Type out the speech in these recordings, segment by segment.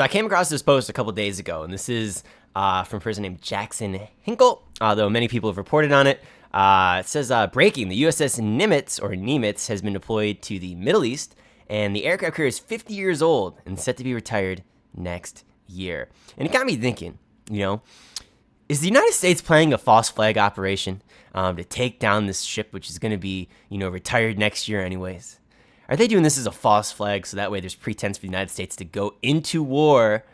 So I came across this post a couple days ago, and this is from a person named Jackson Hinkle, although many people have reported on it. It says, breaking, the USS Nimitz has been deployed to the Middle East, and the aircraft carrier is 50 years old and set to be retired next year. And it got me thinking, is the United States playing a false flag operation to take down this ship, which is going to be, retired next year anyways? Are they doing this as a false flag so that way there's pretense for the United States to go into war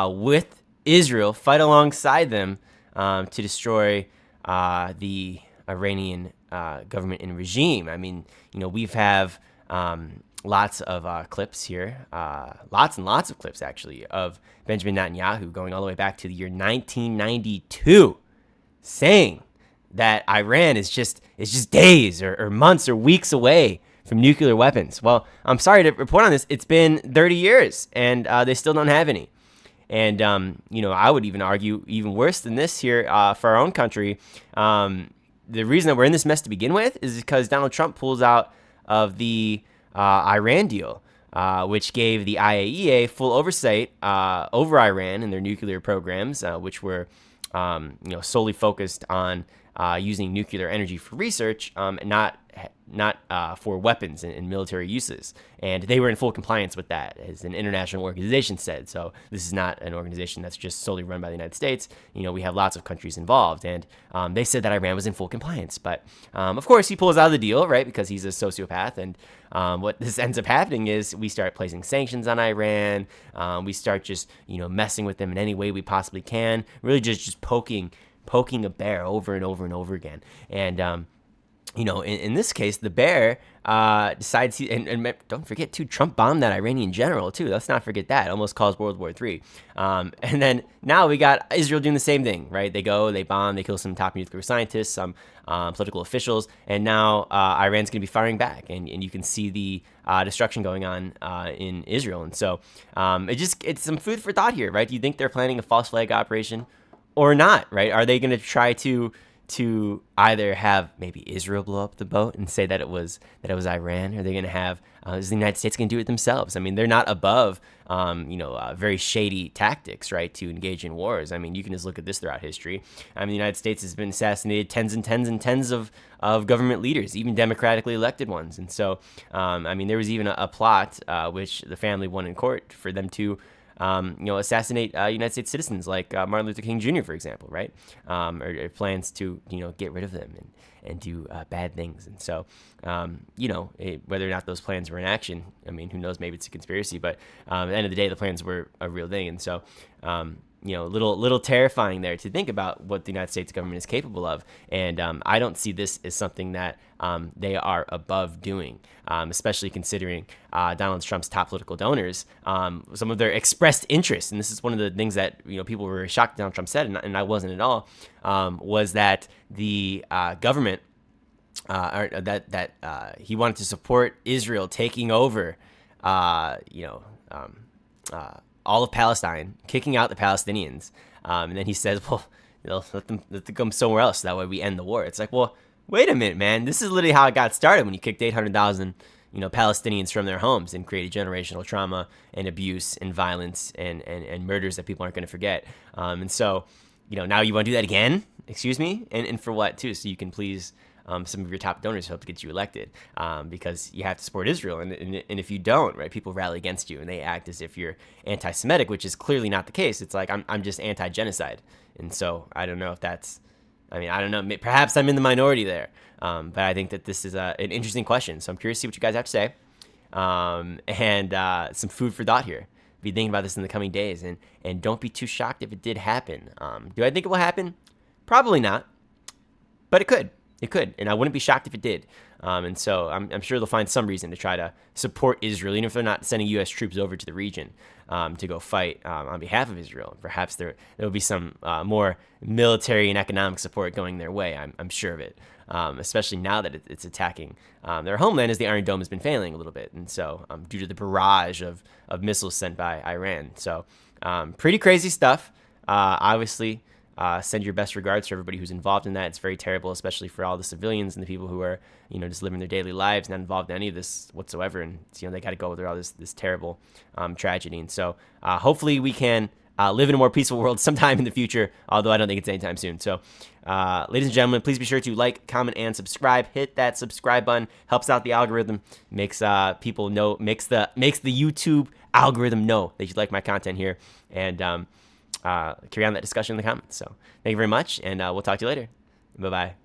with Israel, fight alongside them to destroy the Iranian government and regime? I mean, we have lots of clips here, lots and lots of clips actually, of Benjamin Netanyahu going all the way back to the year 1992, saying that Iran is just days or months or weeks away from nuclear weapons. Well, I'm sorry to report on this. It's been 30 years, and they still don't have any. And, I would even argue even worse than this here for our own country. The reason that we're in this mess to begin with is because Donald Trump pulls out of the Iran deal, which gave the IAEA full oversight over Iran and their nuclear programs, which were solely focused on using nuclear energy for research, and not for weapons and military uses. And they were in full compliance with that, as an international organization said. So this is not an organization that's just solely run by the United States. We have lots of countries involved, and they said that Iran was in full compliance. But of course, he pulls out of the deal, right, because he's a sociopath. And what this ends up happening is we start placing sanctions on Iran. We start just messing with them in any way we possibly can. Really just poking a bear over and over and over again. And in this case, the bear decides and don't forget too, Trump bombed that Iranian general too. Let's not forget that. Almost caused World War III. And then now we got Israel doing the same thing, right? They go, they bomb, they kill some top nuclear scientists, some political officials, and now Iran's going to be firing back, and you can see the destruction going on in Israel. And so it's some food for thought here, right? Do you think they're planning a false flag operation or not, right? Are they going to try to either have maybe Israel blow up the boat and say that it was Iran? Are they going to have is the United States going to do it themselves? I mean, they're not above very shady tactics, right, to engage in wars. I mean, you can just look at this throughout history. I mean, the United States has been assassinated tens and tens and tens of government leaders, even democratically elected ones. And so, there was even a plot which the family won in court for them to assassinate United States citizens like Martin Luther King Jr., for example, right? Or plans to, get rid of them and do bad things. And so, whether or not those plans were in action, I mean, who knows? Maybe it's a conspiracy, but at the end of the day, the plans were a real thing. And so, little terrifying there to think about what the United States government is capable of. And I don't see this as something that they are above doing, especially considering Donald Trump's top political donors, some of their expressed interest. And this is one of the things that people were shocked Donald Trump said, and I wasn't at all, was that the government, or that he wanted to support Israel taking over, all of Palestine, kicking out the Palestinians. And then he says, well, let them come somewhere else. So that way we end the war. It's like, well, wait a minute, man. This is literally how it got started when you kicked 800,000, Palestinians from their homes and created generational trauma and abuse and violence and murders that people aren't going to forget. And so, now you want to do that again? Excuse me? And for what, too? So you can please some of your top donors who help to get you elected, because you have to support Israel. And if you don't, right, people rally against you and they act as if you're anti-Semitic, which is clearly not the case. It's like, I'm just anti-genocide. And so I don't know if that's, I don't know, perhaps I'm in the minority there. But I think that this is an interesting question. So I'm curious to see what you guys have to say. And some food for thought here. Be thinking about this in the coming days, and don't be too shocked if it did happen. Do I think it will happen? Probably not, but it could. It could, and I wouldn't be shocked if it did. And so I'm sure they'll find some reason to try to support Israel, even if they're not sending U.S. troops over to the region to go fight on behalf of Israel. Perhaps there will be some more military and economic support going their way. I'm sure of it, especially now that it's attacking their homeland, as the Iron Dome has been failing a little bit, and so due to the barrage of missiles sent by Iran. So pretty crazy stuff. Obviously, send your best regards to everybody who's involved in that. It's very terrible, especially for all the civilians and the people who are, just living their daily lives, not involved in any of this whatsoever. And, they got to go through all this terrible tragedy. And so hopefully we can live in a more peaceful world sometime in the future, although I don't think it's anytime soon. So, ladies and gentlemen, please be sure to like, comment, and subscribe. Hit that subscribe button. Helps out the algorithm. Makes people know. Makes the YouTube algorithm know that you like my content here, and carry on that discussion in the comments. So, thank you very much, and we'll talk to you later. Bye bye.